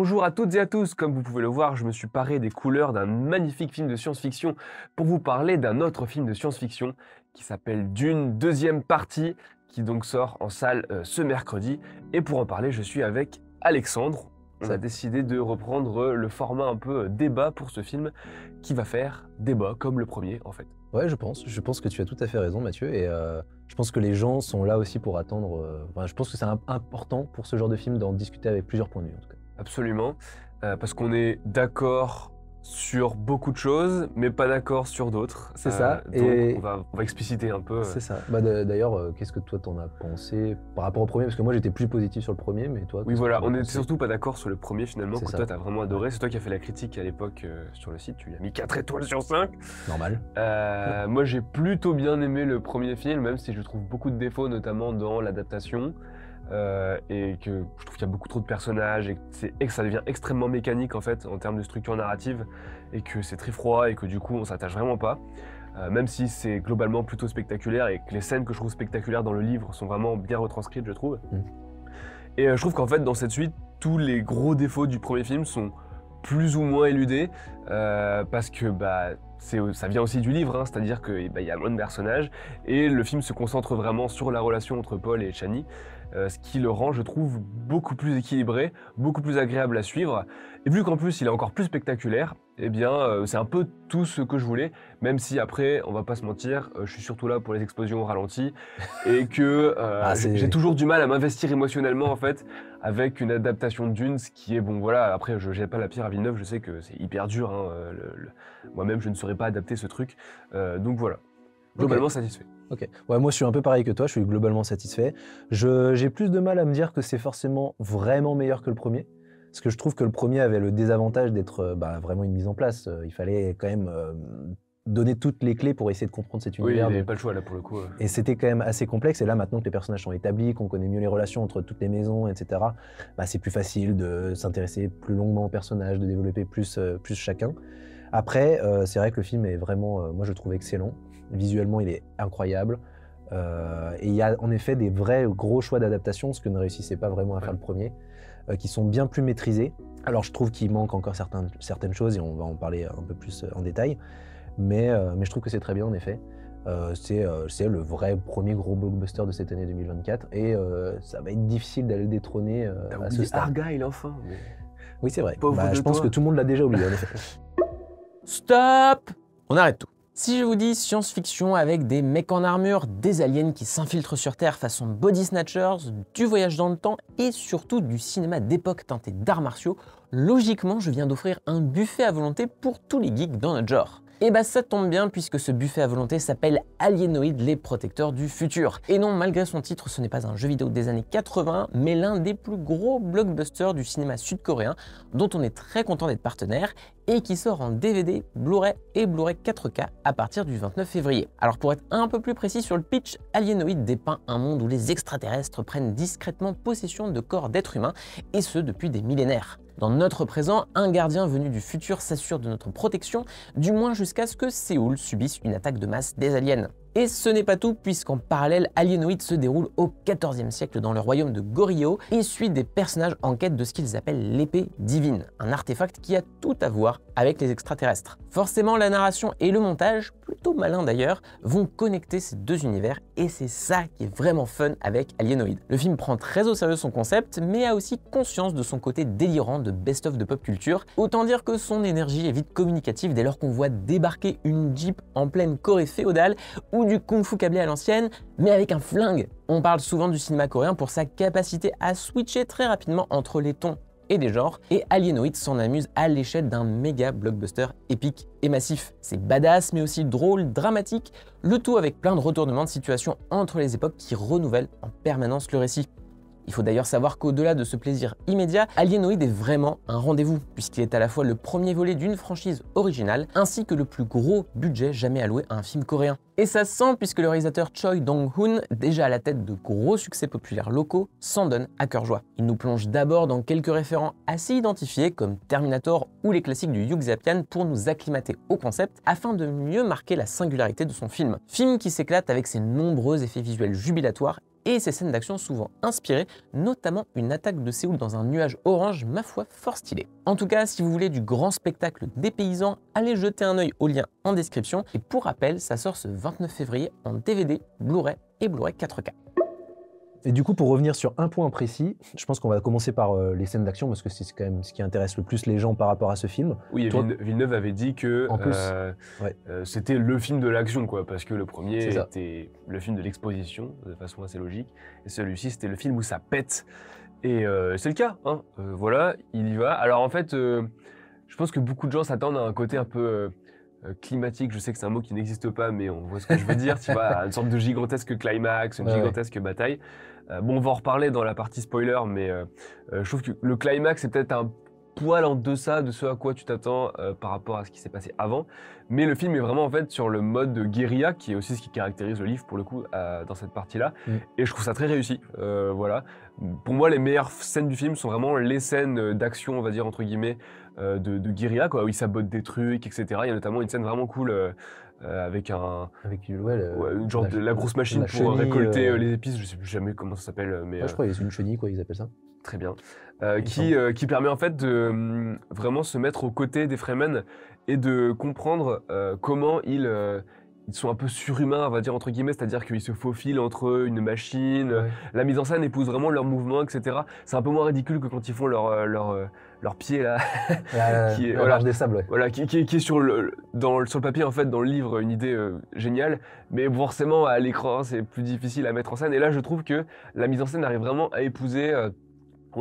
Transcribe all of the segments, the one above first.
Bonjour à toutes et à tous, comme vous pouvez le voir, je me suis paré des couleurs d'un magnifique film de science-fiction pour vous parler d'un autre film de science-fiction qui s'appelle Dune, deuxième partie, qui donc sort en salle ce mercredi. Et pour en parler, je suis avec Alexandre. On a décidé de reprendre le format un peu débat pour ce film, qui va faire débat comme le premier en fait. Ouais, je pense. Je pense que tu as tout à fait raison, Mathieu. Et je pense que les gens sont là aussi pour attendre. Je pense que c'est important pour ce genre de film d'en discuter avec plusieurs points de vue, en tout cas. Absolument, parce qu'on est d'accord sur beaucoup de choses, mais pas d'accord sur d'autres. C'est ça. Donc Et on va expliciter un peu. c'est ça. Bah, d'ailleurs, qu'est-ce que toi t'en as pensé par rapport au premier? Parce que moi j'étais plus positif sur le premier, mais toi, Oui, qu'est-ce que voilà, t'en as on est pensé? surtout pas d'accord sur le premier finalement, C'est que ça. toi t'as vraiment adoré. C'est toi qui as fait la critique à l'époque sur le site, tu lui as mis 4 étoiles sur 5. Normal. Moi j'ai plutôt bien aimé le premier film, même si je trouve beaucoup de défauts, notamment dans l'adaptation. Et que je trouve qu'il y a beaucoup trop de personnages et que ça devient extrêmement mécanique en fait en termes de structure narrative et que c'est très froid et que du coup on s'attache vraiment pas. Même si c'est globalement plutôt spectaculaire et que les scènes que je trouve spectaculaires dans le livre sont vraiment bien retranscrites, je trouve. Et je trouve qu'en fait dans cette suite, tous les gros défauts du premier film sont plus ou moins éludés parce que ça vient aussi du livre, hein, c'est-à-dire qu'il y a moins de personnages et le film se concentre vraiment sur la relation entre Paul et Chani, ce qui le rend, je trouve, beaucoup plus équilibré, beaucoup plus agréable à suivre. Et vu qu'en plus il est encore plus spectaculaire, eh bien c'est un peu tout ce que je voulais, même si après, on va pas se mentir, je suis surtout là pour les explosions au ralenti et que j'ai toujours du mal à m'investir émotionnellement en fait avec une adaptation de Dune, ce qui est bon voilà, après je jette pas la pierre à Villeneuve, je sais que c'est hyper dur, hein, moi-même je ne saurais pas adapter ce truc, donc voilà, globalement satisfait. Ok. Ouais, moi je suis un peu pareil que toi, je suis globalement satisfait. J'ai plus de mal à me dire que c'est forcément vraiment meilleur que le premier. Parce que je trouve que le premier avait le désavantage d'être vraiment une mise en place. Il fallait quand même donner toutes les clés pour essayer de comprendre cet Oui, il univers. n'y avait pas le choix là pour le coup. Et c'était quand même assez complexe. Et là, maintenant que les personnages sont établis, qu'on connaît mieux les relations entre toutes les maisons, etc., c'est plus facile de s'intéresser plus longuement aux personnages, de développer plus chacun. Après, c'est vrai que le film est vraiment, moi je le trouve excellent. Visuellement, il est incroyable. Et il y a en effet des vrais gros choix d'adaptation, ce que ne réussissait pas vraiment à faire le premier, qui sont bien plus maîtrisés. Alors je trouve qu'il manque encore certaines choses et on va en parler un peu plus en détail. Mais je trouve que c'est très bien en effet. C'est le vrai premier gros blockbuster de cette année 2024 et ça va être difficile d'aller le détrôner à ce stade. Argyle enfin. Mais... Oui, c'est vrai. Pauvre de Je pense toi. que tout le monde l'a déjà oublié en effet. Stop! On arrête tout. Si je vous dis science-fiction avec des mecs en armure, des aliens qui s'infiltrent sur Terre façon Body Snatchers, du voyage dans le temps et surtout du cinéma d'époque teinté d'arts martiaux, logiquement je viens d'offrir un buffet à volonté pour tous les geeks dans notre genre. Et bah ça tombe bien puisque ce buffet à volonté s'appelle Alienoid, les protecteurs du futur. Et non, malgré son titre, ce n'est pas un jeu vidéo des années 80, mais l'un des plus gros blockbusters du cinéma sud-coréen, dont on est très content d'être partenaire, et qui sort en DVD, Blu-ray et Blu-ray 4K à partir du 29 février. Alors pour être un peu plus précis sur le pitch, Alienoid dépeint un monde où les extraterrestres prennent discrètement possession de corps d'êtres humains, et ce depuis des millénaires. Dans notre présent, un gardien venu du futur s'assure de notre protection, du moins jusqu'à ce que Séoul subisse une attaque de masse des aliens. Et ce n'est pas tout, puisqu'en parallèle, Alienoid se déroule au XIVe siècle dans le royaume de Goryeo et suit des personnages en quête de ce qu'ils appellent l'épée divine, un artefact qui a tout à voir avec les extraterrestres. Forcément, la narration et le montage, plutôt malin d'ailleurs, vont connecter ces deux univers et c'est ça qui est vraiment fun avec Alienoid. Le film prend très au sérieux son concept, mais a aussi conscience de son côté délirant de best-of de pop culture. Autant dire que son énergie est vite communicative dès lors qu'on voit débarquer une Jeep en pleine Corée féodale ou du kung-fu câblé à l'ancienne, mais avec un flingue. On parle souvent du cinéma coréen pour sa capacité à switcher très rapidement entre les tons et des genres, et Alienoid s'en amuse à l'échelle d'un méga blockbuster épique et massif. C'est badass, mais aussi drôle, dramatique, le tout avec plein de retournements de situation entre les époques qui renouvellent en permanence le récit. Il faut d'ailleurs savoir qu'au-delà de ce plaisir immédiat, Alienoid est vraiment un rendez-vous, puisqu'il est à la fois le premier volet d'une franchise originale, ainsi que le plus gros budget jamais alloué à un film coréen. Et ça se sent puisque le réalisateur Choi Dong-hoon, déjà à la tête de gros succès populaires locaux, s'en donne à cœur joie. Il nous plonge d'abord dans quelques référents assez identifiés comme Terminator ou les classiques du Hugh Zapian pour nous acclimater au concept afin de mieux marquer la singularité de son film. Film qui s'éclate avec ses nombreux effets visuels jubilatoires et ces scènes d'action souvent inspirées, notamment une attaque de Séoul dans un nuage orange, ma foi, fort stylé. En tout cas, si vous voulez du grand spectacle dépaysant, allez jeter un œil au lien en description. Et pour rappel, ça sort ce 29 février en DVD, Blu-ray et Blu-ray 4K. Et du coup, pour revenir sur un point précis, je pense qu'on va commencer par les scènes d'action parce que c'est quand même ce qui intéresse le plus les gens par rapport à ce film. Oui, et Villeneuve avait dit que En plus, c'était le film de l'action, quoi, parce que le premier C'est ça. était le film de l'exposition, de façon assez logique, et celui-ci, c'était le film où ça pète. Et c'est le cas, hein. Voilà, il y va. Alors en fait, je pense que beaucoup de gens s'attendent à un côté un peu climatique. Je sais que c'est un mot qui n'existe pas, mais on voit ce que je veux dire, tu vois, à une sorte de gigantesque climax, une gigantesque bataille. Bon, on va en reparler dans la partie spoiler, mais je trouve que le climax est peut-être un poil en deçà de ce à quoi tu t'attends par rapport à ce qui s'est passé avant. Mais le film est vraiment en fait sur le mode de guérilla, qui est aussi ce qui caractérise le livre pour le coup dans cette partie-là. Et je trouve ça très réussi. Voilà. Pour moi, les meilleures scènes du film sont vraiment les scènes d'action, on va dire entre guillemets, de guérilla, quoi, où ils sabotent des trucs, etc. Il y a notamment une scène vraiment cool avec une genre de la grosse machine pour chenille, récolter les épices. Je sais plus jamais comment ça s'appelle, mais je crois que c'est une chenille, quoi, ils appellent ça. très bien. Qui permet en fait de vraiment se mettre aux côtés des Fremen et de comprendre comment ils sont un peu surhumains, on va dire entre guillemets, c'est-à-dire qu'ils se faufilent entre eux, une machine. La mise en scène épouse vraiment leurs mouvements, etc. C'est un peu moins ridicule que quand ils font leurs pieds là. Qui est, la marche des sables, ouais. Voilà, qui est sur le papier, en fait, dans le livre, une idée géniale, mais forcément à l'écran c'est plus difficile à mettre en scène. Et là je trouve que la mise en scène arrive vraiment à épouser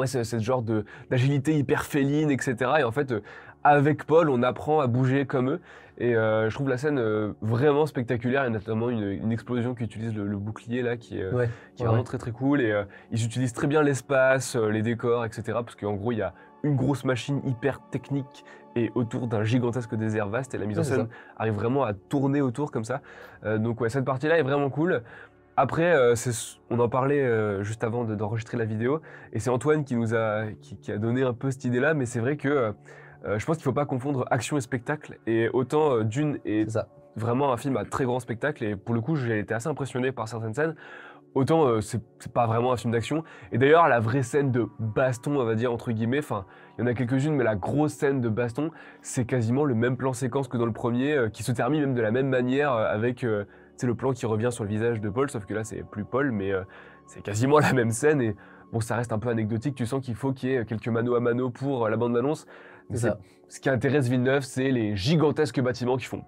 ce genre d'agilité hyper féline, etc. Et en fait, avec Paul, on apprend à bouger comme eux. Et je trouve la scène vraiment spectaculaire, et notamment une explosion qui utilise le bouclier là, qui est vraiment très très cool. Et ils utilisent très bien l'espace, les décors, etc. Parce qu'en gros, il y a une grosse machine hyper technique et autour d'un gigantesque désert vaste, et la mise en scène arrive vraiment à tourner autour comme ça. Donc ouais, cette partie-là est vraiment cool. Après, on en parlait juste avant d'enregistrer la vidéo, et c'est Antoine qui a donné un peu cette idée-là, mais c'est vrai que je pense qu'il ne faut pas confondre action et spectacle, et autant Dune est vraiment un film à très grand spectacle, et pour le coup j'ai été assez impressionné par certaines scènes, autant c'est pas vraiment un film d'action. Et d'ailleurs la vraie scène de baston, on va dire entre guillemets, enfin il y en a quelques-unes, mais la grosse scène de baston, c'est quasiment le même plan séquence que dans le premier, qui se termine même de la même manière avec le plan qui revient sur le visage de Paul, sauf que là c'est plus Paul, mais c'est quasiment la même scène. Et bon, ça reste un peu anecdotique, tu sens qu'il faut qu'il y ait quelques mano à mano pour la bande-annonce. Ce qui intéresse Villeneuve, c'est les gigantesques bâtiments qui font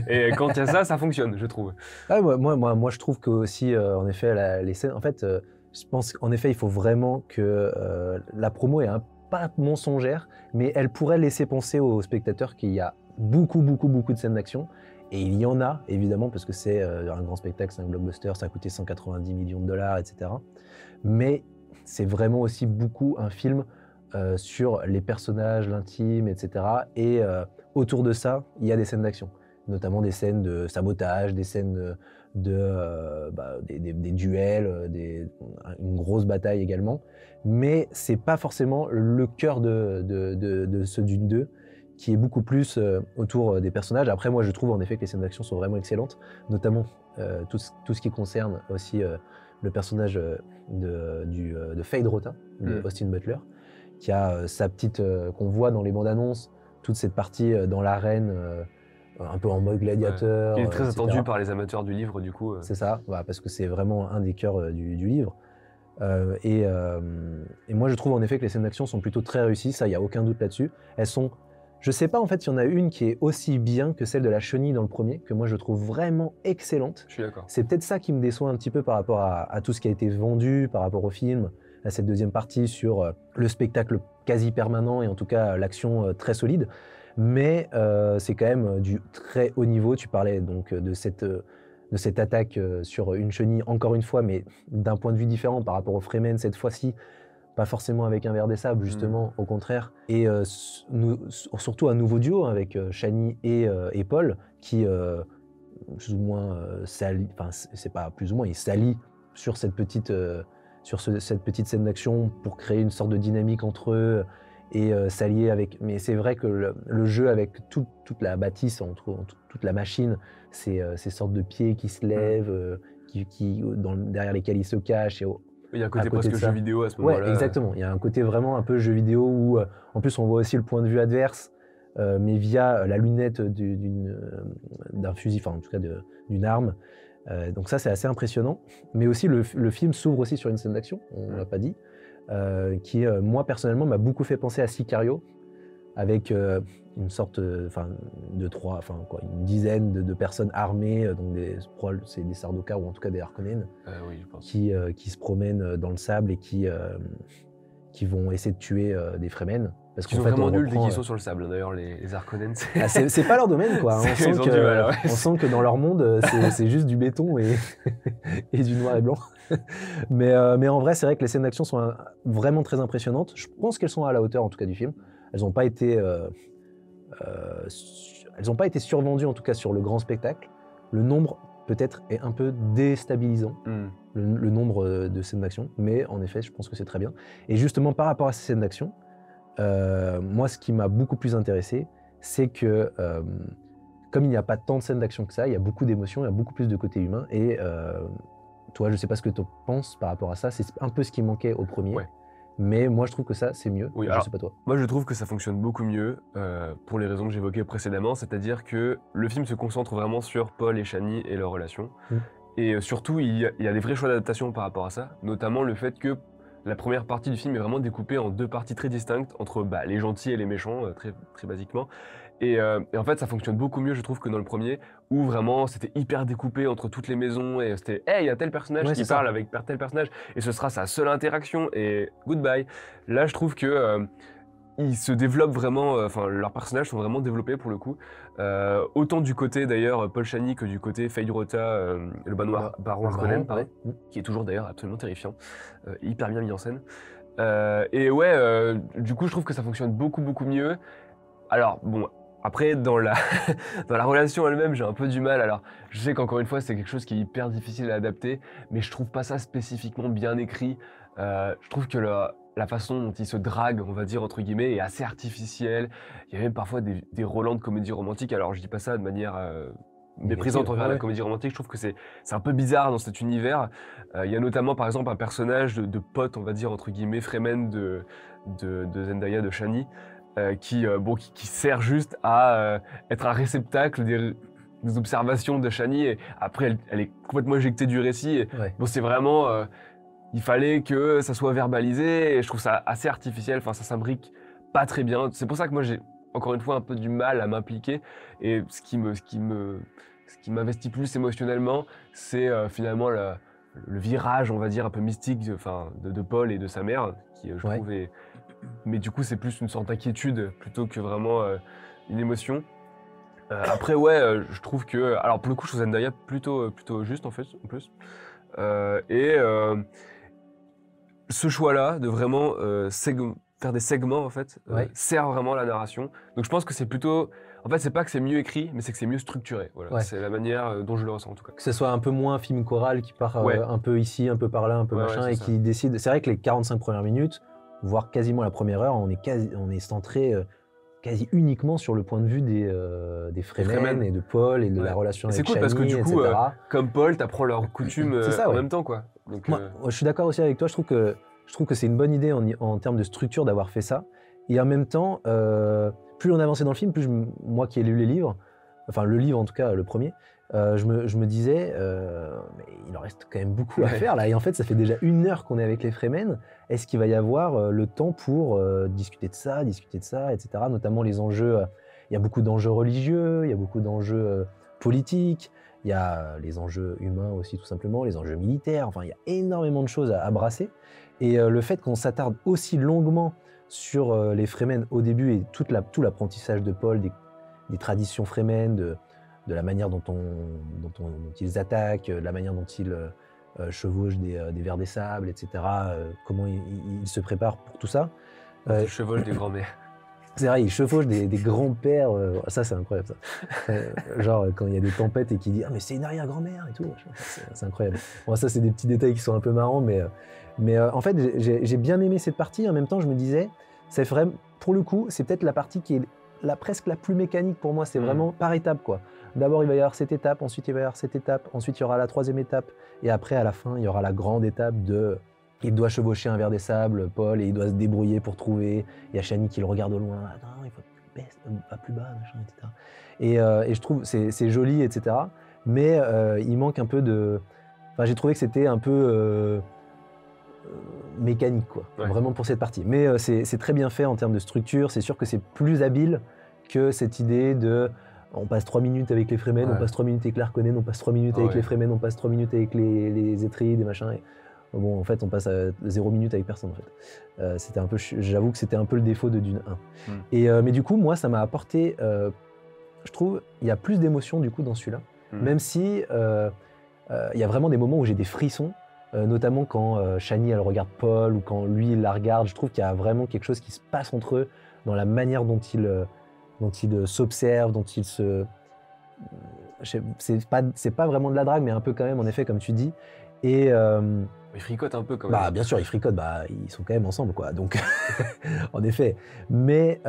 et quand il y a ça fonctionne, je trouve. Ah, moi je trouve que aussi en effet les scènes, en fait je pense qu'en effet il faut vraiment que la promo est pas mensongère, mais elle pourrait laisser penser aux spectateurs qu'il y a beaucoup de scènes d'action. Et il y en a, évidemment, parce que c'est un grand spectacle, c'est un blockbuster, ça a coûté 190 millions de dollars, etc. Mais c'est vraiment aussi beaucoup un film sur les personnages, l'intime, etc. Et autour de ça, il y a des scènes d'action, notamment des scènes de sabotage, des scènes des duels, une grosse bataille également. Mais c'est pas forcément le cœur de ce Dune 2, qui est beaucoup plus autour des personnages. Après, moi, je trouve en effet que les scènes d'action sont vraiment excellentes, notamment tout ce qui concerne aussi le personnage de Fade Rota, de Austin Butler, qui a sa petite, qu'on voit dans les bandes annonces, toute cette partie dans l'arène, un peu en mode gladiateur. Il est très attendu par les amateurs du livre, du coup. C'est ça, parce que c'est vraiment un des cœurs du livre. Et moi, je trouve en effet que les scènes d'action sont plutôt très réussies, ça, il n'y a aucun doute là-dessus. Elles sont... Je sais pas en fait s'il y en a une qui est aussi bien que celle de la chenille dans le premier, que moi je trouve vraiment excellente. Je suis d'accord. C'est peut-être ça qui me déçoit un petit peu par rapport à tout ce qui a été vendu, par rapport au film, à cette deuxième partie sur le spectacle quasi permanent et en tout cas l'action très solide. Mais c'est quand même du très haut niveau. Tu parlais donc de cette attaque sur une chenille, encore une fois, mais d'un point de vue différent par rapport aux Fremen cette fois-ci. Pas forcément avec un verre des sables, justement, au contraire. Et surtout un nouveau duo avec Chani et Paul, qui plus ou moins s'allient, enfin c'est pas plus ou moins, ils s'allient sur cette petite scène d'action pour créer une sorte de dynamique entre eux et s'allier avec... Mais c'est vrai que le jeu avec toute la bâtisse, toute la machine, ces sortes de pieds qui se lèvent, derrière lesquels ils se cachent. Et Il y a un côté à côté presque de ça. jeu vidéo à ce Ouais, moment-là. exactement. Il y a un côté vraiment un peu jeu vidéo où, en plus, on voit aussi le point de vue adverse, mais via la lunette d'un fusil, enfin en tout cas d'une arme. Donc ça, c'est assez impressionnant. Mais aussi, le film s'ouvre aussi sur une scène d'action, on ne l'a pas dit, qui, moi, personnellement, m'a beaucoup fait penser à Sicario, avec une sorte une dizaine de personnes armées, donc c'est des Sardaukar ou en tout cas des Harkonnen, Oui, je pense. qui se promènent dans le sable et qui vont essayer de tuer des Fremen. Parce Ils sont vraiment nuls dès qu'ils sont sur le sable. D'ailleurs, les Harkonnen, c'est pas leur domaine, quoi. On sent que dans leur monde, c'est juste du béton et du noir et blanc. Mais en vrai, c'est vrai que les scènes d'action sont vraiment très impressionnantes. Je pense qu'elles sont à la hauteur, en tout cas, du film. Elles n'ont pas été survendues, en tout cas, sur le grand spectacle. Le nombre, peut-être, est un peu déstabilisant, le nombre de scènes d'action. Mais en effet, je pense que c'est très bien. Et justement, par rapport à ces scènes d'action, moi, ce qui m'a beaucoup plus intéressé, c'est que comme il n'y a pas tant de scènes d'action que ça, il y a beaucoup d'émotions, il y a beaucoup plus de côté humain. Et toi, je ne sais pas ce que tu penses par rapport à ça. C'est un peu ce qui manquait au premier. Ouais. Mais moi, je trouve que ça, c'est mieux. Oui, je alors, sais pas toi. Moi, je trouve que ça fonctionne beaucoup mieux pour les raisons que j'évoquais précédemment, c'est-à-dire que le film se concentre vraiment sur Paul et Chani et leur relation. Et surtout, il y a des vrais choix d'adaptation par rapport à ça, notamment le fait que la première partie du film est vraiment découpée en deux parties très distinctes entre les gentils et les méchants, très, très basiquement. Et en fait, ça fonctionne beaucoup mieux, je trouve, que dans le premier, où vraiment c'était hyper découpé entre toutes les maisons et c'était « Hey, il y a tel personnage qui parle avec tel personnage et ce sera sa seule interaction et goodbye ». Là, je trouve que ils se développent vraiment, leurs personnages sont vraiment développés pour le coup. Autant du côté d'ailleurs Paul Chani que du côté Feyd-Rautha, le baron Harkonnen, qui est toujours d'ailleurs absolument terrifiant, hyper bien mis en scène. Et ouais, du coup je trouve que ça fonctionne beaucoup mieux. Alors bon, après dans la relation elle-même j'ai un peu du mal. Alors je sais qu'encore une fois c'est quelque chose qui est hyper difficile à adapter, mais je trouve pas ça spécifiquement bien écrit. Je trouve que la façon dont il se drague, on va dire entre guillemets, est assez artificielle. Il y a même parfois des relents de comédie romantique. Alors je dis pas ça de manière méprisante envers la comédie romantique. Je trouve que c'est un peu bizarre dans cet univers. Il y a notamment par exemple un personnage de pote, on va dire entre guillemets, Fremen de Zendaya, de Chani, qui sert juste à être un réceptacle des observations de Chani. Et après elle est complètement éjectée du récit. Et, bon, c'est vraiment... il fallait que ça soit verbalisé et je trouve ça assez artificiel, ça s'imbrique pas très bien. C'est pour ça que moi j'ai encore une fois un peu du mal à m'impliquer et ce qui m'investit plus émotionnellement, c'est finalement le virage, on va dire, un peu mystique de Paul et de sa mère, qui je trouve est... Mais du coup c'est plus une sorte d'inquiétude plutôt que vraiment une émotion. Après je trouve que... Alors pour le coup je trouve Zendaya plutôt juste en fait, en plus. Ce choix-là de vraiment faire des segments en fait sert vraiment la narration. Donc je pense que c'est plutôt, en fait c'est pas que c'est mieux écrit, mais c'est que c'est mieux structuré. Voilà. C'est la manière dont je le ressens en tout cas. Que ce soit un peu moins film choral qui part un peu ici, un peu par là, un peu machin, et qui décide. C'est vrai que les 45 premières minutes, voire quasiment la première heure, on est centré quasi uniquement sur le point de vue des Fremen et de Paul et de la relation avec Chani, c'est cool parce que du coup, comme Paul, t'apprends leurs coutumes en même temps, quoi. Donc, moi, je suis d'accord aussi avec toi. Je trouve que c'est une bonne idée en termes de structure d'avoir fait ça. Et en même temps, plus on avançait dans le film, plus moi qui ai lu les livres, enfin le livre en tout cas, le premier, je me disais, mais il en reste quand même beaucoup à faire là. Et en fait, ça fait déjà 1 heure qu'on est avec les Fremen. Est-ce qu'il va y avoir le temps pour discuter de ça, etc. Notamment les enjeux. Il y a beaucoup d'enjeux religieux, il y a beaucoup d'enjeux politiques. Il y a les enjeux humains aussi, tout simplement, les enjeux militaires. Enfin, il y a énormément de choses à brasser. Et le fait qu'on s'attarde aussi longuement sur les Fremen au début et tout l'apprentissage de Paul, des traditions Fremen, de la manière dont ils attaquent, de la manière dont ils chevauchent des vers des sables, etc. Comment ils se préparent pour tout ça. Ils chevauchent des grands-mères. C'est vrai, ils chevauchent des grands-pères. Ça, c'est incroyable, ça. Genre, quand il y a des tempêtes et qu'il dit « Ah, mais c'est une arrière-grand-mère » et tout. C'est incroyable. Bon, ça, c'est des petits détails qui sont un peu marrants, mais en fait, j'ai bien aimé cette partie. En même temps, je me disais, c'est vrai, pour le coup, c'est peut-être la partie qui est presque la plus mécanique pour moi. C'est vraiment par étapes, quoi. D'abord, il va y avoir cette étape, ensuite, il va y avoir cette étape, ensuite, il y aura la 3e étape, et après, à la fin, il y aura la grande étape de... Il doit chevaucher un ver des sables, Paul, et il doit se débrouiller pour trouver. Il y a Chani qui le regarde au loin. Attends, il faut pas plus bas, machin, etc. Et je trouve c'est joli, etc. Mais il manque un peu de... Enfin, j'ai trouvé que c'était un peu mécanique, quoi. Ouais. Vraiment pour cette partie. Mais c'est très bien fait en termes de structure. C'est sûr que c'est plus habile que cette idée de... On passe 3 minutes avec les Fremen, on passe 3 minutes avec l'Harkonnen, on passe 3 minutes avec les Fremen, on passe 3 minutes avec les Étrides et machin. Bon, en fait, on passe à 0 minutes avec personne, en fait. C'était un peu, j'avoue que c'était un peu le défaut de Dune 1. Mais du coup, moi, ça m'a apporté, je trouve, il y a plus d'émotion, du coup, dans celui-là. Même si il y a vraiment des moments où j'ai des frissons, notamment quand Chani, elle regarde Paul, ou quand lui, il la regarde. Je trouve qu'il y a vraiment quelque chose qui se passe entre eux, dans la manière dont ils s'observent, dont ils se... C'est pas vraiment de la drague, mais un peu quand même, en effet, comme tu dis. Et... Ils fricotent un peu quand même. Bah, bien sûr, ils fricotent, ils sont quand même ensemble, quoi. Donc, en effet. Mais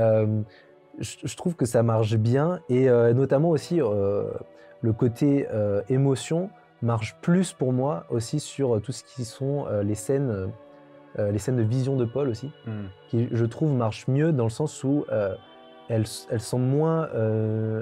je trouve que ça marche bien, et notamment aussi le côté émotion marche plus pour moi aussi sur tout ce qui sont les scènes de vision de Paul aussi, qui je trouve marchent mieux dans le sens où elles sont moins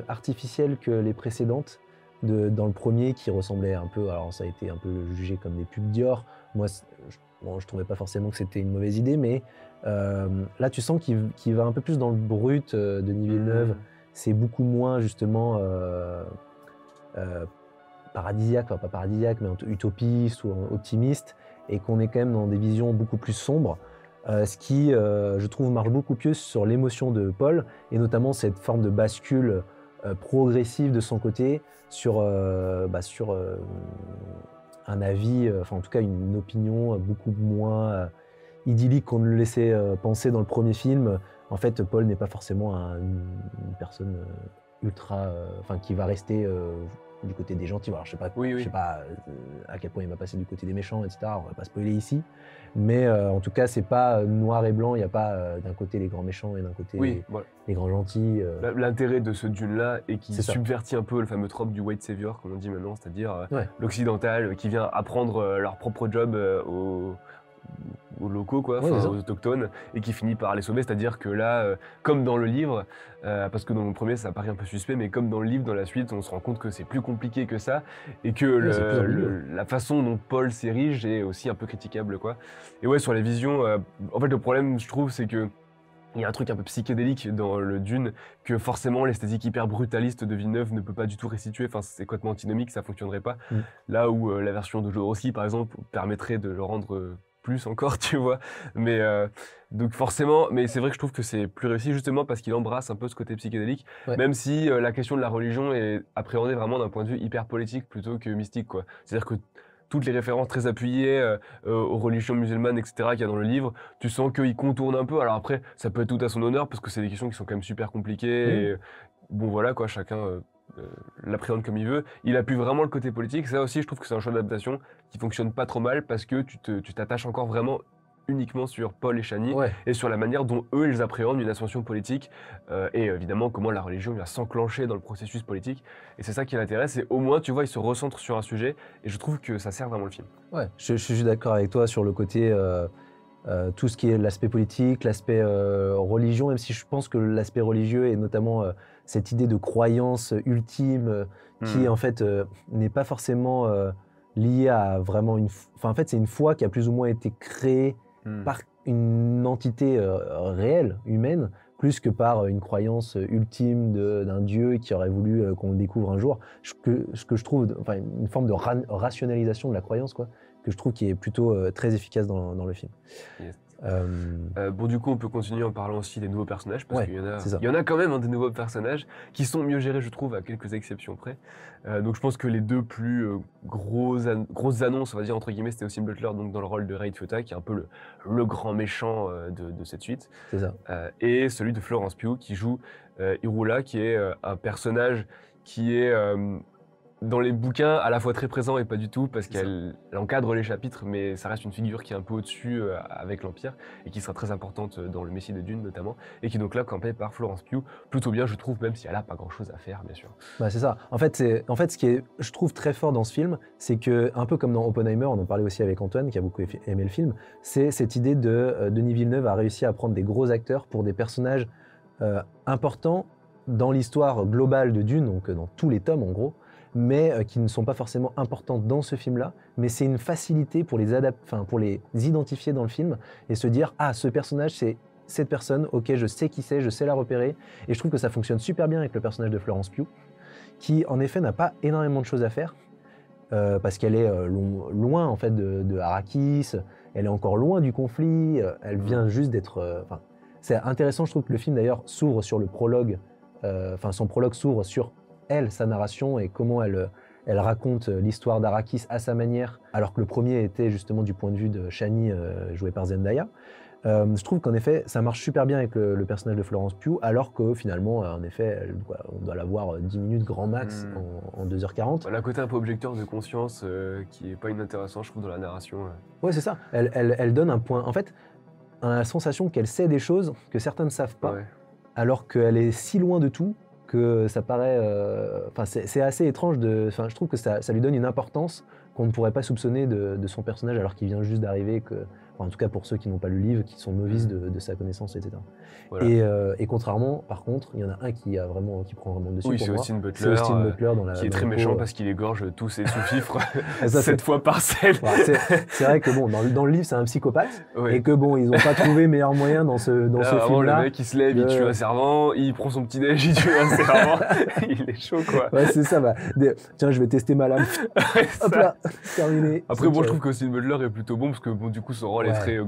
artificielles que les précédentes. Dans le premier qui ressemblait un peu, alors ça a été un peu jugé comme des pubs Dior. Moi, je trouvais pas forcément que c'était une mauvaise idée, mais là tu sens qu'il va un peu plus dans le brut de Denis Villeneuve. C'est beaucoup moins justement paradisiaque, enfin pas paradisiaque, mais utopiste ou optimiste, et qu'on est quand même dans des visions beaucoup plus sombres. Ce qui, je trouve, marche beaucoup mieux sur l'émotion de Paul, et notamment cette forme de bascule progressive de son côté sur un avis, enfin en tout cas une opinion beaucoup moins idyllique qu'on ne le laissait penser dans le premier film. En fait, Paul n'est pas forcément une personne ultra, enfin qui va rester du côté des gentils. Alors, je sais pas à quel point il va passer du côté des méchants, etc. On va pas spoiler ici, mais en tout cas, c'est pas noir et blanc. Il n'y a pas d'un côté les grands méchants et d'un côté les grands gentils. L'intérêt de ce Dune-là est qu'il subvertit un peu le fameux trope du white savior, comme on dit maintenant, c'est-à-dire l'occidental qui vient apprendre leur propre job aux locaux, quoi, aux autochtones, et qui finit par les sauver. C'est-à-dire que là, comme dans le livre, parce que dans le premier ça paraît un peu suspect, mais comme dans le livre, dans la suite, on se rend compte que c'est plus compliqué que ça, et que la façon dont Paul s'érige est aussi un peu critiquable, quoi. Et ouais, sur les visions, en fait le problème, je trouve, c'est que il y a un truc un peu psychédélique dans le Dune que forcément l'esthétique hyper brutaliste de Villeneuve ne peut pas du tout restituer. Enfin, c'est complètement antinomique, ça fonctionnerait pas. Là où la version de Jodorowsky, par exemple, permettrait de le rendre plus encore, tu vois. Mais donc forcément, mais c'est vrai que je trouve que c'est plus réussi justement parce qu'il embrasse un peu ce côté psychédélique, même si la question de la religion est appréhendée vraiment d'un point de vue hyper politique plutôt que mystique, quoi. C'est-à-dire que toutes les références très appuyées aux religions musulmanes, etc., qu'il y a dans le livre, tu sens qu'il contourne un peu. Alors après, ça peut être tout à son honneur, parce que c'est des questions qui sont quand même super compliquées. Et bon, voilà, quoi, chacun l'appréhende comme il veut. Il appuie vraiment le côté politique. Ça aussi, je trouve que c'est un choix d'adaptation qui fonctionne pas trop mal, parce que tu t'attaches encore vraiment uniquement sur Paul et Chani, et sur la manière dont eux, ils appréhendent une ascension politique, et évidemment comment la religion vient s'enclencher dans le processus politique. Et c'est ça qui l'intéresse, et au moins, tu vois, ils se recentrent sur un sujet, et je trouve que ça sert vraiment le film. Ouais, je suis d'accord avec toi sur le côté, tout ce qui est l'aspect politique, l'aspect religion, même si je pense que l'aspect religieux, et notamment cette idée de croyance ultime, qui en fait n'est pas forcément liée à vraiment Enfin, en fait, c'est une foi qui a plus ou moins été créée par une entité réelle, humaine, plus que par une croyance ultime d'un dieu qui aurait voulu qu'on le découvre un jour. Ce que je trouve, enfin, une forme de rationalisation de la croyance, quoi, que je trouve qui est plutôt très efficace dans le film. Yes. Bon, du coup, on peut continuer en parlant aussi des nouveaux personnages, parce qu'il y en a quand même des nouveaux personnages qui sont mieux gérés, je trouve, à quelques exceptions près. Donc je pense que les deux plus grosses annonces, on va dire, entre guillemets, c'était Austin Butler, donc dans le rôle de Ray Fiotta, qui est un peu le grand méchant de cette suite. C'est ça. Et celui de Florence Pugh, qui joue Irula, qui est un personnage qui est dans les bouquins, à la fois très présent et pas du tout, parce qu'elle encadre les chapitres, mais ça reste une figure qui est un peu au-dessus avec l'Empire, et qui sera très importante dans le Messie de Dune notamment, et qui est donc là campée par Florence Pugh, plutôt bien je trouve, même si elle a pas grand-chose à faire, bien sûr. Bah, c'est ça. En fait, ce qui est, je trouve, très fort dans ce film, c'est que, un peu comme dans Oppenheimer, on en parlait aussi avec Antoine, qui a beaucoup aimé le film, c'est cette idée de Denis Villeneuve a réussi à prendre des gros acteurs pour des personnages importants dans l'histoire globale de Dune, donc dans tous les tomes en gros, mais qui ne sont pas forcément importants dans ce film-là, mais c'est une facilité pour pour les identifier dans le film et se dire « Ah, ce personnage, c'est cette personne, ok, je sais qui c'est, je sais la repérer », et je trouve que ça fonctionne super bien avec le personnage de Florence Pugh, qui en effet n'a pas énormément de choses à faire, parce qu'elle est loin en fait de Arrakis, elle est encore loin du conflit, elle vient juste d'être... c'est intéressant, je trouve que le film d'ailleurs s'ouvre sur le prologue, son prologue s'ouvre sur elle, sa narration et comment elle raconte l'histoire d'Arrakis à sa manière, alors que le premier était justement du point de vue de Shani, jouée par Zendaya. Je trouve qu'en effet, ça marche super bien avec le personnage de Florence Pugh, alors que finalement, en effet, on doit la voir 10 minutes grand max en 2h40. Elle a un côté un peu objecteur de conscience qui est pas inintéressant, je trouve, dans la narration. Ouais, c'est ça. Elle donne un point. En fait, la sensation qu'elle sait des choses que certains ne savent pas, alors qu'elle est si loin de tout que ça paraît... c'est assez étrange. Je trouve que ça lui donne une importance qu'on ne pourrait pas soupçonner de son personnage alors qu'il vient juste d'arriver, en tout cas pour ceux qui n'ont pas lu le livre, qui sont novices de sa connaissance, etc. Voilà. Et contrairement, par contre, il y en a un qui prend vraiment le dessus. Oui, pour c'est moi. Austin Butler, C'est Austin Butler qui est très méchant parce qu'il égorge tous ses sous-fifres ça, 7 fois par scène. C'est vrai que bon, dans le livre, c'est un psychopathe, et que bon, ils n'ont pas trouvé meilleur moyen dans ce film-là. Le mec, il se lève, il tue un servant, il prend son petit déj, il tue un servant, il est chaud, quoi. Ouais, c'est ça. Tiens, je vais tester ma lame. Hop là, terminé. Après, bon, je trouve qu'Austin Butler est plutôt bon parce que bon, du coup, son rôle est très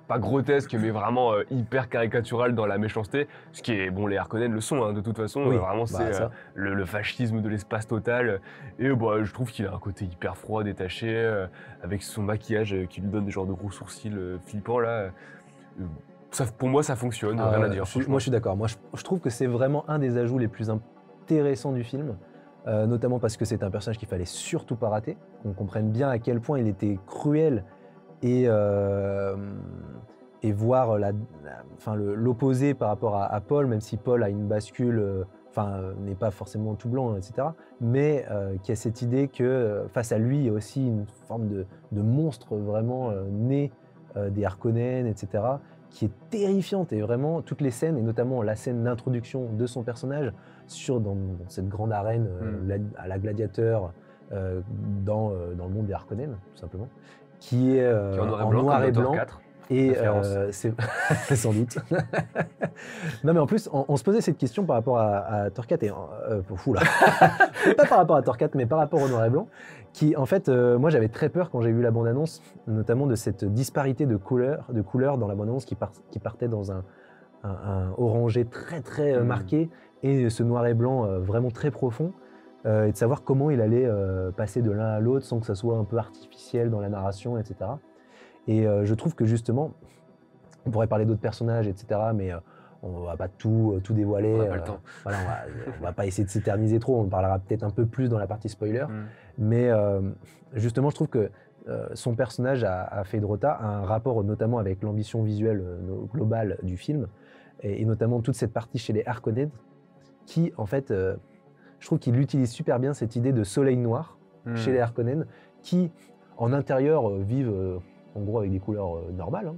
pas grotesque, mais vraiment hyper caricatural dans la méchanceté. Ce qui est bon, les Harkonnen le sont, hein, de toute façon. Vraiment, c'est le fascisme de l'espace total. Et je trouve qu'il a un côté hyper froid, détaché, avec son maquillage qui lui donne des genres de gros sourcils flippants là. Pour moi, ça fonctionne, rien à dire. Moi, je suis d'accord. Moi, je trouve que c'est vraiment un des ajouts les plus intéressants du film. Notamment parce que c'est un personnage qu'il fallait surtout pas rater, qu'on comprenne bien à quel point il était cruel et voir l'opposé par rapport à Paul, même si Paul a une bascule, n'est pas forcément tout blanc, etc. Mais qui a cette idée que face à lui, il y a aussi une forme de monstre vraiment né des Harkonnen, etc., qui est terrifiante. Et vraiment, toutes les scènes, et notamment la scène d'introduction de son personnage dans cette grande arène à la gladiateur dans le monde des Harkonnen, tout simplement, qui est en noir et blanc. 4. Et c'est sans doute. Non mais en plus, on se posait cette question par rapport à Thor 4 et pas par rapport à Thor 4, mais par rapport au noir et blanc, qui en fait, moi j'avais très peur quand j'ai vu la bande-annonce, notamment de cette disparité de couleurs dans la bande-annonce qui partait dans un orangé très très marqué et ce noir et blanc vraiment très profond. Et de savoir comment il allait passer de l'un à l'autre sans que ça soit un peu artificiel dans la narration, etc. Et je trouve que justement, on pourrait parler d'autres personnages, etc., mais on va pas tout dévoiler. On n'a pas le temps. Voilà, on va pas essayer de s'éterniser trop, on parlera peut-être un peu plus dans la partie spoiler. Mais justement, je trouve que son personnage à Feyd-Rautha a un rapport notamment avec l'ambition visuelle globale du film, et notamment toute cette partie chez les Harkonnen, qui en fait, je trouve qu'il utilise super bien cette idée de soleil noir chez les Harkonnen, qui en intérieur vivent en gros avec des couleurs normales, hein.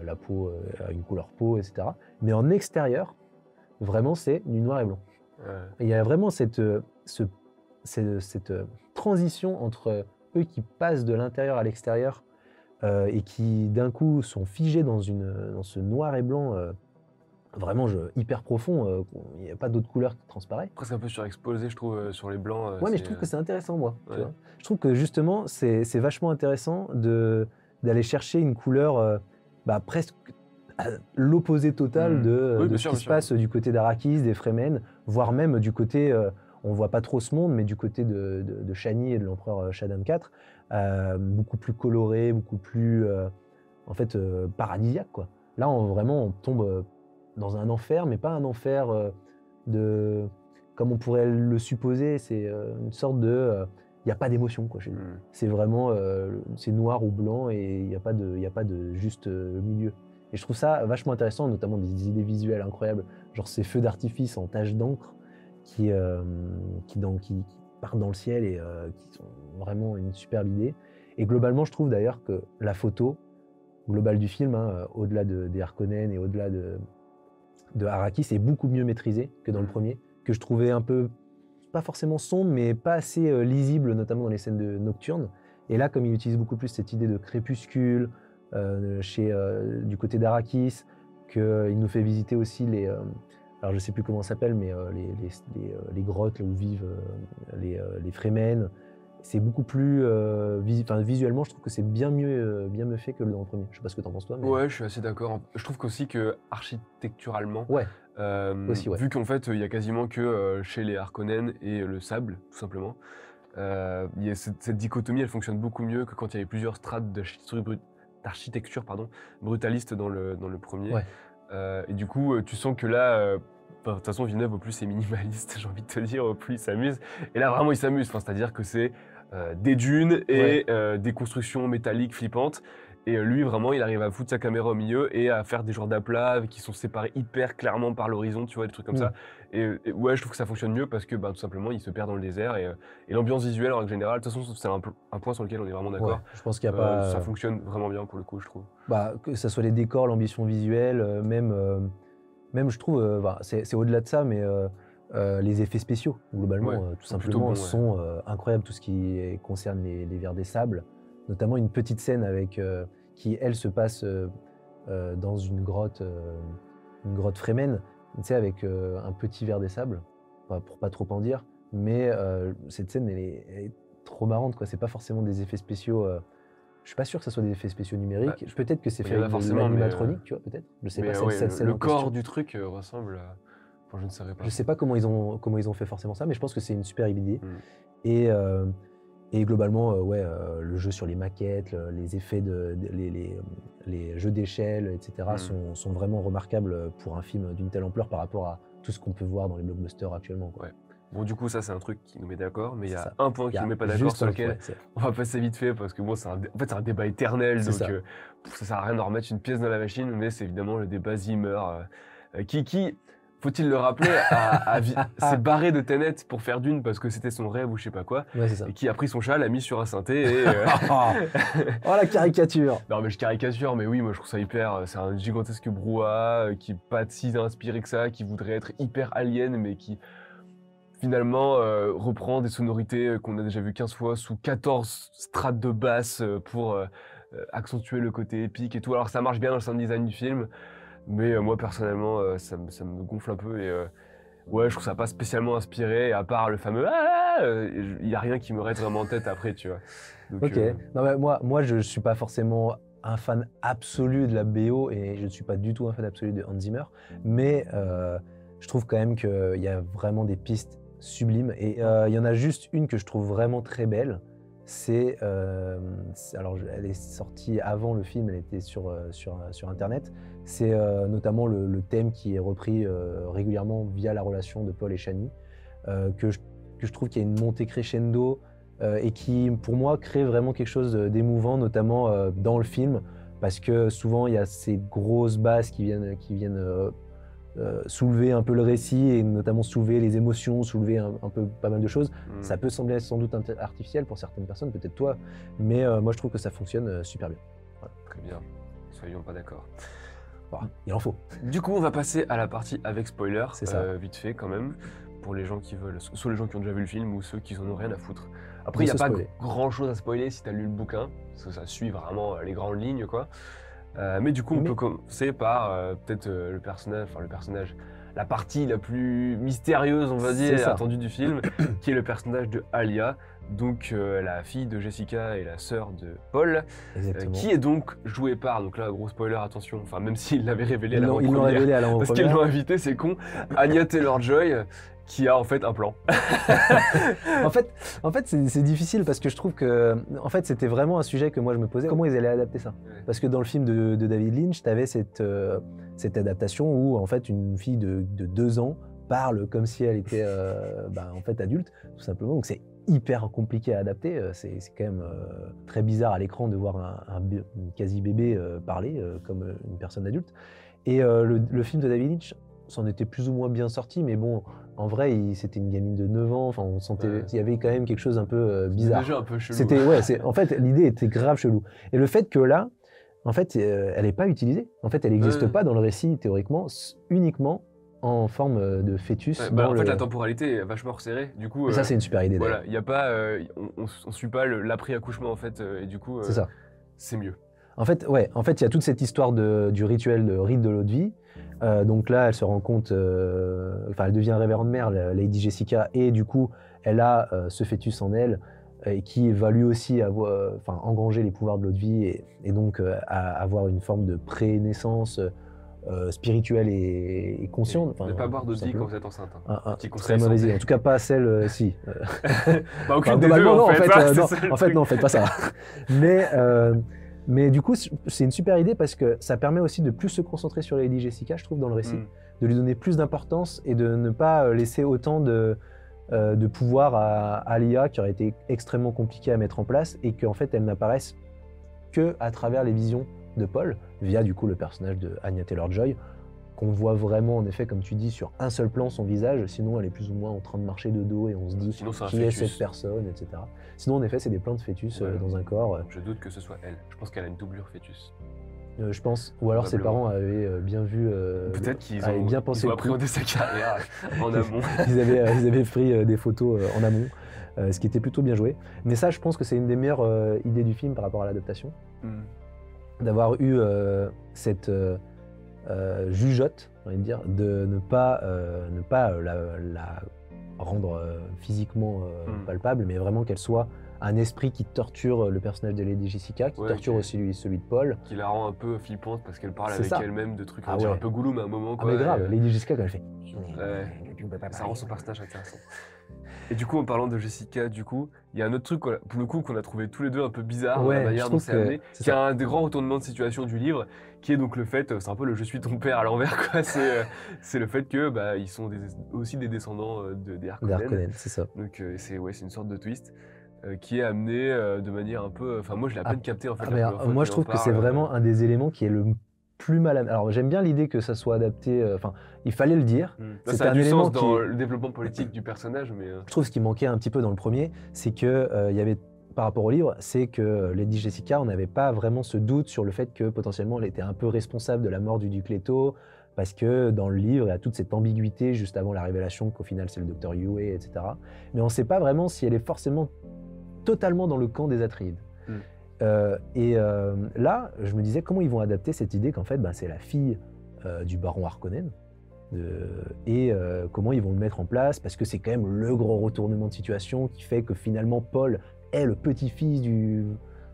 La peau a une couleur peau, etc. Mais en extérieur, vraiment c'est du noir et blanc. Et il y a vraiment cette transition entre eux qui passent de l'intérieur à l'extérieur et qui d'un coup sont figés dans ce noir et blanc vraiment hyper profond, il n'y a pas d'autre couleur qui transparaît. Presque un peu surexposé, je trouve, sur les blancs. Ouais, mais je trouve que c'est intéressant, moi. Tu vois, je trouve que justement, c'est vachement intéressant d'aller chercher une couleur presque à l'opposé total de ce qui se passe du côté d'Arrakis, des Fremen, voire même du côté, on ne voit pas trop ce monde, mais du côté de Shani et de l'empereur Shaddam IV, beaucoup plus coloré, beaucoup plus paradisiaque, quoi. Là, vraiment, on tombe dans un enfer, mais pas un enfer comme on pourrait le supposer, c'est une sorte de... Il n'y a pas d'émotion, quoi, chez lui. C'est vraiment... c'est noir ou blanc et il n'y a pas de juste milieu. Et je trouve ça vachement intéressant, notamment des idées visuelles incroyables, genre ces feux d'artifice en taches d'encre qui partent dans le ciel et qui sont vraiment une superbe idée. Et globalement, je trouve d'ailleurs que la photo globale du film, hein, au-delà des Harkonnen et au-delà de Arrakis, est beaucoup mieux maîtrisée que dans le premier, que je trouvais un peu, pas forcément sombre, mais pas assez lisible, notamment dans les scènes nocturnes. Et là, comme il utilise beaucoup plus cette idée de crépuscule, du côté d'Arrakis, qu'il nous fait visiter aussi alors je sais plus comment ça s'appelle, mais les grottes là où vivent les Fremen. C'est beaucoup plus visuellement, je trouve que c'est bien mieux fait que dans le premier. Je sais pas ce que t'en penses toi. Mais... Ouais, je suis assez d'accord. Je trouve qu'aussi que architecturalement, aussi, vu qu'en fait il y a quasiment que chez les Harkonnen et le sable, tout simplement, il y a cette dichotomie, elle fonctionne beaucoup mieux que quand il y avait plusieurs strates d'architecture brutaliste dans le premier. Ouais. Et du coup, tu sens que là, de toute façon, Villeneuve, au plus c'est minimaliste, j'ai envie de te dire, au plus il s'amuse. Et là, vraiment, il s'amuse. Enfin, c'est-à-dire que c'est des dunes et des constructions métalliques flippantes. Et lui, vraiment, il arrive à foutre sa caméra au milieu et à faire des genres d'aplats qui sont séparés hyper clairement par l'horizon, tu vois, des trucs comme ça. Et ouais, je trouve que ça fonctionne mieux parce que tout simplement, il se perd dans le désert. Et l'ambiance visuelle, en règle générale, de toute façon, c'est un point sur lequel on est vraiment d'accord. Ouais, je pense qu'il y a pas... Ça fonctionne vraiment bien pour le coup, je trouve. Que ce soit les décors, l'ambition visuelle, même je trouve, c'est au-delà de ça, mais les effets spéciaux, globalement, tout simplement, sont incroyables. Tout ce qui concerne les vers des sables, notamment une petite scène qui, elle, se passe dans une grotte Fremen, tu sais, avec un petit ver des sables, pour pas trop en dire, mais cette scène, elle est trop marrante, quoi. C'est pas forcément des effets spéciaux... Je suis pas sûr que ce soit des effets spéciaux numériques. Peut-être que c'est fait avec de l'animatronique, tu vois, peut-être. Je sais pas, cette scène le en corps question. du truc ressemble à... Enfin, je ne saurais pas. Je sais pas comment ils ont fait forcément ça, mais je pense que c'est une super idée. Et globalement, le jeu sur les maquettes, les effets, les jeux d'échelle, etc. sont vraiment remarquables pour un film d'une telle ampleur par rapport à tout ce qu'on peut voir dans les blockbusters actuellement, quoi. Ouais. Bon, du coup, ça, c'est un truc qui nous met d'accord, mais il y a un point qui nous met pas d'accord, juste sur lequel on va passer vite fait, parce que bon, c'est un débat éternel, donc ça sert à rien de remettre une pièce dans la machine, mais c'est évidemment le débat Zimmer, qui faut-il le rappeler, s'est barré de Tenet pour faire Dune parce que c'était son rêve ou je sais pas quoi, et qui a pris son chat, l'a mis sur un synthé et... Oh la caricature! Non mais je caricature, mais oui, moi je trouve ça hyper... C'est un gigantesque brouhaha qui n'est pas si inspiré que ça, qui voudrait être hyper alien, mais qui... finalement reprend des sonorités qu'on a déjà vues 15 fois sous 14 strates de basse pour accentuer le côté épique et tout. Alors ça marche bien dans le sound design du film, mais moi personnellement ça me gonfle un peu et ouais, je trouve ça pas spécialement inspiré, et à part le fameux il y a rien qui me reste vraiment en tête après, tu vois. Donc, ok, non, mais moi je suis pas forcément un fan absolu de la BO et je ne suis pas du tout un fan absolu de Hans Zimmer, mais je trouve quand même qu'il y a vraiment des pistes sublime. Et il y en a juste une que je trouve vraiment très belle. Alors, elle est sortie avant le film, elle était sur Internet. C'est notamment le thème qui est repris régulièrement via la relation de Paul et Chani, que je trouve qu'il y a une montée crescendo et qui, pour moi, crée vraiment quelque chose d'émouvant, notamment dans le film, parce que souvent, il y a ces grosses basses qui viennent soulever un peu le récit et notamment soulever les émotions, soulever un peu pas mal de choses. Ça peut sembler sans doute artificiel pour certaines personnes, peut-être toi, mais moi je trouve que ça fonctionne super bien. Voilà. Très bien, soyons pas d'accord. Il en faut. Du coup, on va passer à la partie avec spoiler, vite fait quand même, pour les gens qui veulent, soit les gens qui ont déjà vu le film ou ceux qui en ont rien à foutre. Après, il n'y a pas grand chose à spoiler si tu as lu le bouquin, parce que ça suit vraiment les grandes lignes, quoi. Mais du coup, on peut commencer par peut-être le personnage, la partie la plus mystérieuse, on va dire, attendue du film, qui est le personnage de Alia, donc la fille de Jessica et la sœur de Paul, qui est donc jouée par, donc là, gros spoiler, attention, enfin même s'ils l'avaient révélé à l'avant-première, parce qu'ils l'ont invité, c'est con, Anya Taylor-Joy, qui a en fait un plan. en fait c'est difficile parce que je trouve que c'était vraiment un sujet que moi je me posais. Comment ils allaient adapter ça? Parce que dans le film de David Lynch, tu avais cette adaptation où en fait une fille de 2 ans parle comme si elle était en fait adulte, tout simplement. Donc c'est hyper compliqué à adapter. C'est quand même très bizarre à l'écran de voir un quasi-bébé parler comme une personne adulte. Et le film de David Lynch s'en était plus ou moins bien sorti, mais bon, en vrai, c'était une gamine de 9 ans, enfin, on sentait, il y avait quand même quelque chose un peu bizarre. Déjà un peu chelou. En fait, l'idée était grave chelou. Et le fait que là, en fait, elle n'est pas utilisée. En fait, elle n'existe pas dans le récit, théoriquement, uniquement en forme de fœtus. En fait, la temporalité est vachement resserrée. Du coup, ça, c'est une super idée. Voilà, il y a pas, on suit pas l'après-accouchement en fait, et du coup, c'est ça. C'est mieux. En fait, il y a toute cette histoire du rituel de rite de l'eau de vie. Donc là, elle se rend compte, elle devient révérende mère, Lady Jessica, et du coup, elle a ce fœtus en elle, et qui va lui aussi engranger les pouvoirs de l'eau de vie, et donc avoir une forme de pré-naissance spirituelle et consciente. Ne pas boire d'eau de vie quand vous êtes enceinte. Très mauvaise idée. En tout cas, pas celle si. Aucune des deux, non, en fait. Non, faites pas ça. Mais du coup, c'est une super idée parce que ça permet aussi de plus se concentrer sur Lady Jessica, je trouve, dans le récit, de lui donner plus d'importance et de ne pas laisser autant de pouvoir à l'IA qui aurait été extrêmement compliqué à mettre en place et qu'en fait, elle n'apparaisse que à travers les visions de Paul, via du coup le personnage de Anya Taylor-Joy, qu'on voit vraiment, en effet, comme tu dis, sur un seul plan son visage, sinon elle est plus ou moins en train de marcher de dos et on se dit qui est cette personne, etc. Sinon, en effet, c'est des plans de fœtus dans un corps. Je doute que ce soit elle. Je pense qu'elle a une doublure fœtus. Je pense. Ou alors ses parents avaient bien vu. Peut-être qu'ils ont bien pensé. Ils ont appréhendé sa carrière en amont. Ils avaient pris des photos en amont, ce qui était plutôt bien joué. Mais ça, je pense que c'est une des meilleures idées du film par rapport à l'adaptation. D'avoir eu cette jugeote, j'ai envie de dire, de ne pas la rendre physiquement palpable, mais vraiment qu'elle soit un esprit qui torture le personnage de Lady Jessica, qui torture aussi celui de Paul. Qui la rend un peu flippante parce qu'elle parle avec elle-même de trucs un peu Gollum à un moment. Mais grave, Lady Jessica quand elle fait... Ça rend son personnage intéressant. Et du coup, en parlant de Jessica, il y a un autre truc, pour le coup, qu'on a trouvé tous les deux un peu bizarre dans la manière dont c'est amené, qui est un des grands retournements de situation du livre, qui est donc le fait, c'est un peu le « je suis ton père » à l'envers, quoi. C'est le fait que ils sont aussi des descendants des Harkonnen. C'est ça. Donc c'est une sorte de twist qui est amené de manière un peu... Enfin, moi, je l'ai à peine capté, en fait. Moi, je trouve que c'est vraiment un des éléments qui est le plus mal amené. Alors, j'aime bien l'idée que ça soit adapté... il fallait le dire. Ça a du sens dans le développement politique du personnage, mais... Je trouve ce qui manquait un petit peu dans le premier, c'est que il y avait, par rapport au livre, c'est que Lady Jessica, on n'avait pas vraiment ce doute sur le fait que potentiellement elle était un peu responsable de la mort du duc Leto, parce que dans le livre, il y a toute cette ambiguïté juste avant la révélation qu'au final c'est le docteur Yue, etc. Mais on ne sait pas vraiment si elle est forcément totalement dans le camp des Atreides. Là, je me disais comment ils vont adapter cette idée qu'en fait, c'est la fille du baron Harkonnen, et comment ils vont le mettre en place, parce que c'est quand même le gros retournement de situation qui fait que finalement Paul est le petit-fils du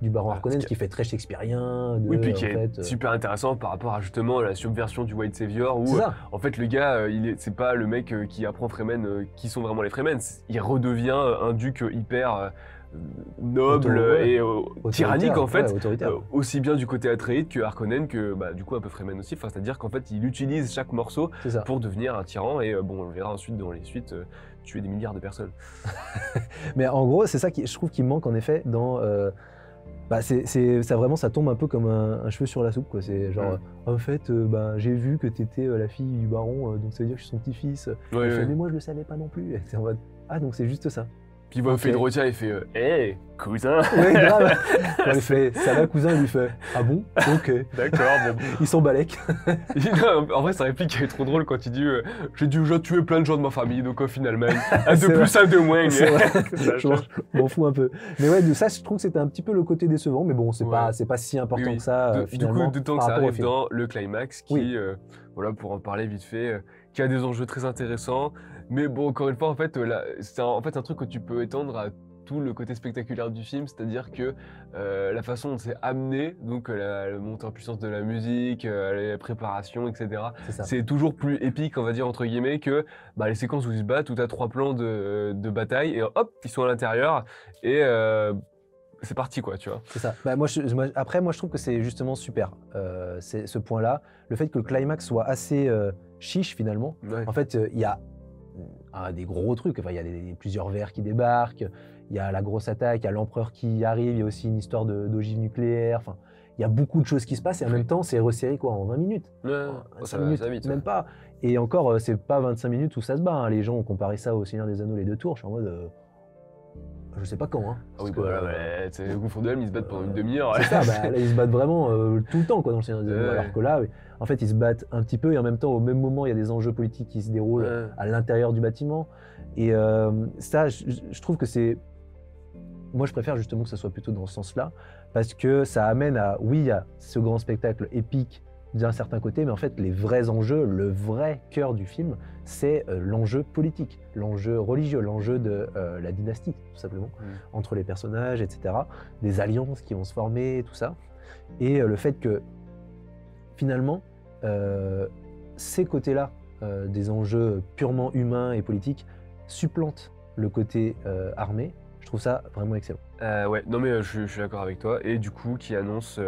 baron Harkonnen, ce qui fait très shakespearien. Oui, puis qui est super intéressant par rapport à justement la subversion du White Savior, où en fait le gars, c'est pas le mec qui apprend Fremen qui sont vraiment les Fremen, il redevient un duc hyper... noble et tyrannique en fait, aussi bien du côté Atreides que Harkonnen que du coup un peu Fremen aussi, c'est-à-dire qu'en fait il utilise chaque morceau pour devenir un tyran et on le verra ensuite dans les suites tuer des milliards de personnes. Mais en gros c'est ça je trouve qu'il manque en effet dans... ça tombe un peu comme un cheveu sur la soupe, quoi. C'est genre en fait j'ai vu que t'étais la fille du baron, donc ça veut dire que je suis son petit-fils. Mais moi je le savais pas non plus. Et c'est en mode donc c'est juste ça. Puis il voit Fedrotia et fait hey, cousin. Ouais, grave. Quand il fait ça va, cousin, il lui fait ah bon, ok. D'accord, bon. Ils sont balèques. En vrai, sa réplique est trop drôle quand il dit j'ai déjà tué plein de gens de ma famille, donc finalement, un de plus, un de moins. Je m'en fous un peu. Mais ouais, de ça, je trouve que c'était un petit peu le côté décevant, mais bon, c'est pas si important que ça. Finalement, du coup, d'autant que ça arrive dans le climax, qui, pour en parler vite fait, qui a des enjeux très intéressants. Mais bon, encore une fois, en fait, c'est un truc que tu peux étendre à tout le côté spectaculaire du film, c'est-à-dire que la façon dont c'est amené, donc la montée en puissance de la musique, les préparations, etc. C'est toujours plus épique, on va dire, entre guillemets, que les séquences où ils se battent, où tu as 3 plans de bataille, et hop, ils sont à l'intérieur, et c'est parti, quoi, tu vois. C'est ça. Après, moi, je trouve que c'est justement super, c'est ce point-là, le fait que le climax soit assez chiche, finalement. En fait, il y a des gros trucs. Enfin, il y a plusieurs vers qui débarquent, il y a la grosse attaque, il y a l'empereur qui arrive, il y a aussi une histoire d'ogive nucléaire. Enfin, il y a beaucoup de choses qui se passent et en même temps, c'est resserré quoi, en 20 minutes. Ouais, 5 minutes, ça vite, même ouais. pas. Et encore, c'est pas 25 minutes où ça se bat. Hein. Les gens ont comparé ça au Seigneur des Anneaux, les 2 tours. Je suis en mode, je sais pas quand. Hein, Ah oui, parce que, bah là, ouais, c'est au Gouffre de Helm, ils se battent pendant une demi-heure. c'est ça, bah, là ils se battent vraiment tout le temps quoi, dans le Seigneur des Anneaux. Ouais. Alors que là, en fait, ils se battent un petit peu et en même temps, au même moment, il y a des enjeux politiques qui se déroulent Ouais. à l'intérieur du bâtiment. Et ça, je trouve que c'est. Moi, je préfère justement que ça soit plutôt dans ce sens-là, parce que ça amène à. Oui, il y a ce grand spectacle épique d'un certain côté, mais en fait, les vrais enjeux, le vrai cœur du film, c'est l'enjeu politique, l'enjeu religieux, l'enjeu de la dynastie, tout simplement, entre les personnages, etc., des alliances qui vont se former, tout ça. Et le fait que, finalement, ces côtés-là, des enjeux purement humains et politiques, supplantent le côté armé. Je trouve ça vraiment excellent. Ouais, non mais je suis d'accord avec toi. Et du coup, qui annonce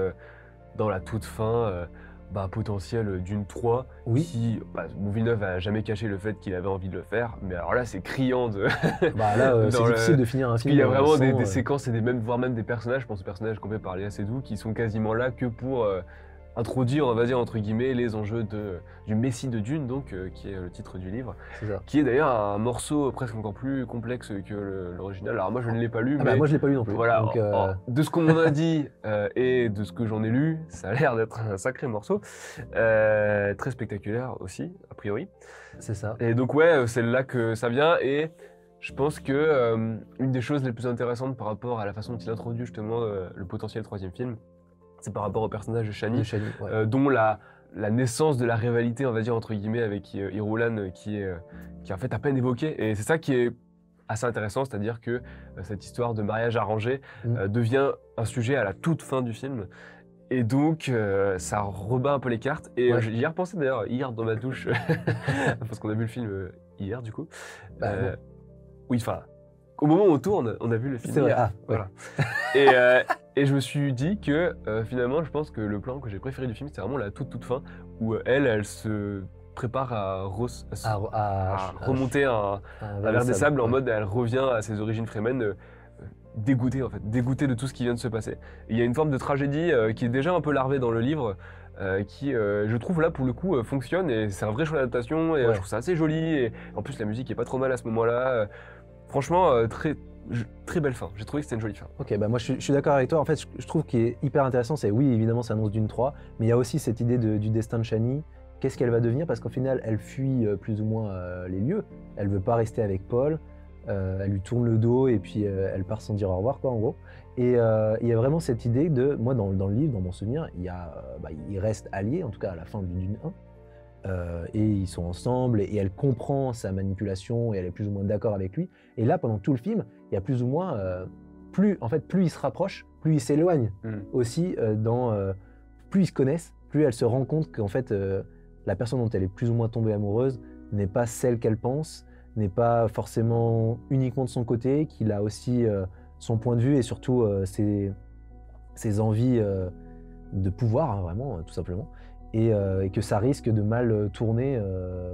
dans la toute fin un potentiel d'une 3 Oui. qui, Villeneuve a jamais caché le fait qu'il avait envie de le faire, mais alors là c'est criant de... Bah là, c'est Dans difficile de finir un Parce film. qu'il y a vraiment sans, des séquences et voire même des personnages, je pense aux personnages qu'on fait par Léa Seydoux, qui sont quasiment là que pour introduire, on va dire entre guillemets, les enjeux du Messie de Dune, donc, qui est le titre du livre, C'est ça. qui est d'ailleurs un morceau presque encore plus complexe que l'original. Alors moi je ne l'ai pas lu, Ah mais bah, moi, je l'ai pas lu non plus. voilà, Donc, de ce qu'on m'en a dit et de ce que j'en ai lu, ça a l'air d'être un sacré morceau, très spectaculaire aussi, a priori. c'est ça. Et donc ouais, c'est là que ça vient et je pense que une des choses les plus intéressantes par rapport à la façon dont il introduit justement le potentiel 3e film, c'est par rapport au personnage de Chani, De Chani, ouais. dont la naissance de la rivalité, on va dire entre guillemets, avec Irulan qui est en fait à peine évoquée. Et c'est ça qui est assez intéressant, c'est-à-dire que cette histoire de mariage arrangé devient un sujet à la toute fin du film. Et donc, ça rebat un peu les cartes. Et Ouais. j'y ai repensé d'ailleurs hier dans ma douche, parce qu'on a vu le film hier du coup. Bah, bon. Oui, enfin, au moment où on tourne, on a vu le film C'est vrai. hier. Ah, ouais. Voilà. Et je me suis dit que finalement, je pense que le plan que j'ai préféré du film, c'était vraiment la toute fin, où elle se prépare à remonter un verre des sables, en mode elle revient à ses origines fremen, dégoûtée en fait, dégoûtée de tout ce qui vient de se passer. Et il y a une forme de tragédie qui est déjà un peu larvée dans le livre, qui je trouve là pour le coup fonctionne et c'est un vrai choix d'adaptation et Ouais. je trouve ça assez joli et en plus la musique est pas trop mal à ce moment-là. Franchement, très belle fin, j'ai trouvé que c'était une jolie fin. Ok, bah moi je suis d'accord avec toi. En fait, je trouve qu'il est hyper intéressant, c'est oui, évidemment, ça annonce d'une 3, mais il y a aussi cette idée du destin de Chani. Qu'est-ce qu'elle va devenir? Parce qu'au final, elle fuit plus ou moins les lieux. Elle veut pas rester avec Paul. Elle lui tourne le dos et puis elle part sans dire au revoir, quoi, en gros. Et il y a vraiment cette idée de, moi, dans le livre, dans mon souvenir, ils restent alliés, en tout cas à la fin du Dune 1. Et ils sont ensemble et elle comprend sa manipulation et elle est plus ou moins d'accord avec lui. Et là, pendant tout le film, il y a plus ou moins, plus il se rapproche, plus il s'éloigne aussi. Plus ils se connaissent, plus elle se rend compte qu'en fait, la personne dont elle est plus ou moins tombée amoureuse n'est pas celle qu'elle pense, n'est pas forcément uniquement de son côté, qu'il a aussi son point de vue et surtout ses envies de pouvoir, hein, vraiment, tout simplement. Et que ça risque de mal tourner,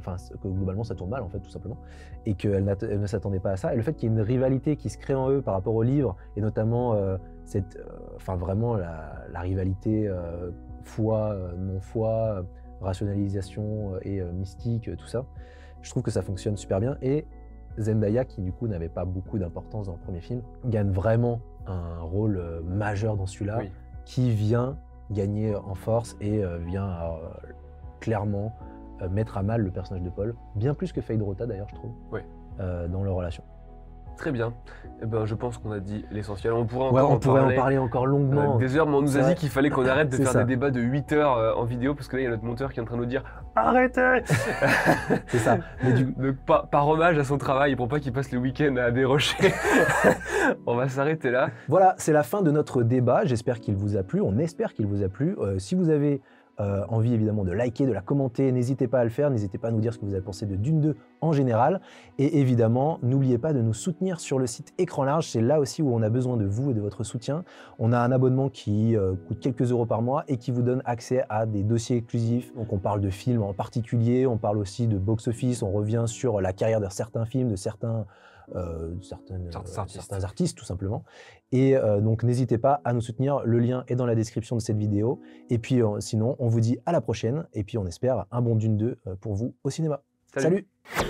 que globalement ça tourne mal en fait tout simplement, et qu'elle ne s'attendait pas à ça. Et le fait qu'il y ait une rivalité qui se crée en eux par rapport au livre, et notamment vraiment la rivalité foi, non-foi, rationalisation et mystique, tout ça, je trouve que ça fonctionne super bien. Et Zendaya, qui du coup n'avait pas beaucoup d'importance dans le premier film, gagne vraiment un rôle majeur dans celui-là, Oui. qui vient gagner en force et vient clairement mettre à mal le personnage de Paul, bien plus que Feyd Rautha d'ailleurs, je trouve, dans leur relation. Très bien. Eh ben, je pense qu'on a dit l'essentiel. On pourrait Ouais, encore on pourrait en parler encore longuement. des heures, mais on nous a C'est dit vrai. qu'il fallait qu'on arrête de C'est faire ça. des débats de 8 heures en vidéo, parce que là, il y a notre monteur qui est en train de nous dire « Arrêtez !» C'est ça. Mais Donc, par hommage à son travail, pour pas qu'il passe le week-end à dérocher, on va s'arrêter là. Voilà, c'est la fin de notre débat. J'espère qu'il vous a plu. On espère qu'il vous a plu. Si vous avez envie évidemment de liker, de la commenter, n'hésitez pas à le faire, n'hésitez pas à nous dire ce que vous avez pensé de Dune 2 en général. Et évidemment, n'oubliez pas de nous soutenir sur le site Écran Large, c'est là aussi où on a besoin de vous et de votre soutien. On a un abonnement qui coûte quelques euros par mois et qui vous donne accès à des dossiers exclusifs. Donc on parle de films en particulier, on parle aussi de box-office, on revient sur la carrière de certains films, de certains artistes tout simplement. Et donc n'hésitez pas à nous soutenir, le lien est dans la description de cette vidéo. Et puis sinon, on vous dit à la prochaine, et puis on espère un bon Dune 2 pour vous au cinéma. Salut. Salut.